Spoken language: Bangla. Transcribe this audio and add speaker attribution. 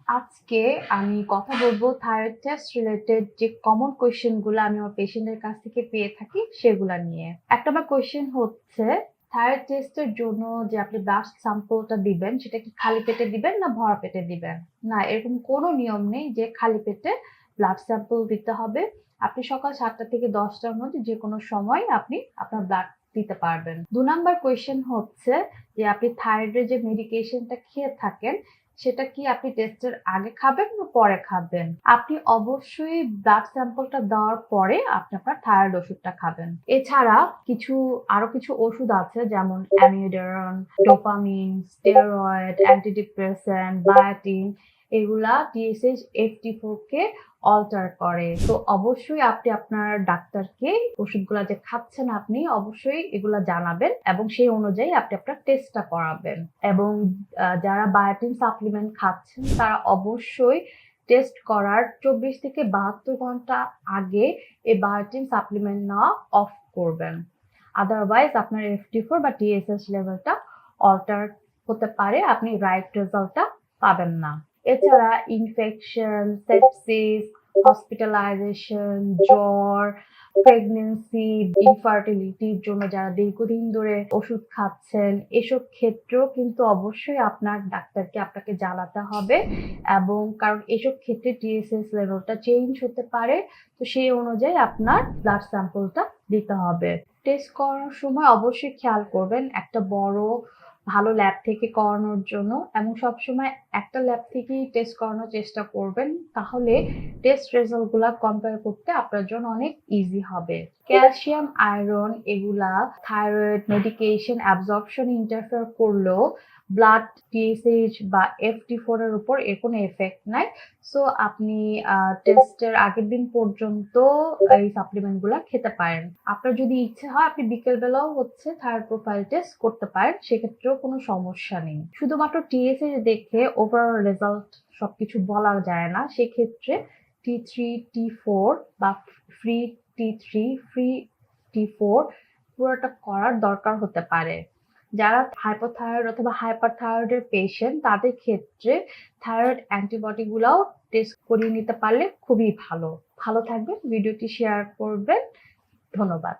Speaker 1: আজকে আমি কথা বলবো থাইরয়েড টেস্ট রিলেটেড যে কমন কোয়েশ্চেন গুলো আমি আমার পেশেন্টের কাছ থেকে পেয়ে থাকি সেগুলা নিয়ে। একটা আমার কোয়েশ্চেন হচ্ছে থাইরয়েড টেস্টের জন্য যে আপনি ব্লাড স্যাম্পলটা দিবেন সেটা কি খালি পেটে দিবেন না ভরা পেটে দিবেন? না, এরকম কোনো নিয়ম নেই যে খালি পেটে ব্লাড স্যাম্পল দিতে হবে। আপনি সকাল 7টা থেকে 10টার মধ্যে যে কোনো সময় আপনি আপনার ব্লাড দিতে পারবেন। 2 নাম্বার কোয়েশ্চেন হচ্ছে যে আপনি থাইরয়েডের যে মেডিকেশনটা খেয়ে থাকেন সেটা কি আপনি টেস্টের আগে খাবেন না পরে খাবেন? আপনি অবশ্যই ব্লাড স্যাম্পলটা দেওয়ার পরে আপনি আপনার থাইরয়েড ওষুধটা খাবেন। এছাড়া আরো কিছু ওষুধ আছে যেমন অ্যামিওডারন, ডোপামিন, স্টেরয়েড, অ্যান্টিডিপ্রেসেন্ট, বায়োটিন, এগুলা TSH FT4 কে অল্টার করে। তো অবশ্যই আপনি আপনার ডাক্তারকে ওষুধগুলা যে খাচ্ছেন আপনি অবশ্যই এগুলা জানাবেন এবং সেই অনুযায়ী আপনি আপনার টেস্টটা করাবেন। এবং যারা বায়োটিন সাপ্লিমেন্ট খাচ্ছেন তারা অবশ্যই টেস্ট করার 24 থেকে 72 ঘন্টা আগে এই বায়োটিন সাপ্লিমেন্ট নেওয়া অফ করবেন। আদারওয়াইজ আপনার FT4 বা TSH লেভেলটা অল্টার হতে পারে, আপনি রাইট রেজাল্টটা পাবেন না। এছাড়া ইনফেকশন, সেপসিস, হসপিটালাইজেশন, জ্বর, প্রেগনেন্সি, ইনফার্টিলিটির জন্য যারা দীর্ঘদিন ধরে ওষুধ খাচ্ছেন এসব ক্ষেত্রেও কিন্তু অবশ্যই আপনার ডাক্তারকে আপনাকে জানাতে হবে। এবং কারণ এসব ক্ষেত্রে TSH লেভেলটা চেঞ্জ হতে পারে, তো সেই অনুযায়ী আপনার ব্লাড স্যাম্পলটা দিতে হবে। টেস্ট করানোর সময় অবশ্যই খেয়াল করবেন একটা বড় ভালো ল্যাব থেকে করানোর জন্য, এবং সবসময় একটা ল্যাব থেকেই টেস্ট করানোর চেষ্টা করবেন, তাহলে টেস্ট রেজাল্ট গুলা কম্পেয়ার করতে আপনার জন্য অনেক ইজি হবে। ক্যালসিয়াম, আয়রন এগুলা থাইরয়েড মেডিকেশন অ্যাবজর্পশন ইন্টারফেয়ার করলেও ব্লাড TSH বা FT4 এর উপর এর কোনো এফেক্ট নাই। সো আপনি টেস্টের আগের দিন পর্যন্ত এই সাপ্লিমেন্ট গুলা খেতে পারেন। আপনার যদি ইচ্ছে হয় আপনি বিকেল বেলাও থাইরয়েড প্রোফাইল টেস্ট করতে পারেন, সেক্ষেত্রেও কোনো সমস্যা নেই। শুধুমাত্র TSH দেখে ওভারঅল রেজাল্ট সবকিছু বলা যায় না, সেক্ষেত্রে T3, T4 বা ফ্রি T3, ফ্রি T4 পুরোটা করার দরকার হতে পারে। যারা হাইপোথাইরয়েড অথবা হাইপারথাইরয়েডের পেশেন্ট তাদের ক্ষেত্রে থাইরয়েড অ্যান্টিবডি গুলাও টেস্ট করিয়ে নিতে পারলে খুবই ভালো। ভালো থাকবেন, ভিডিওটি শেয়ার করবেন। ধন্যবাদ।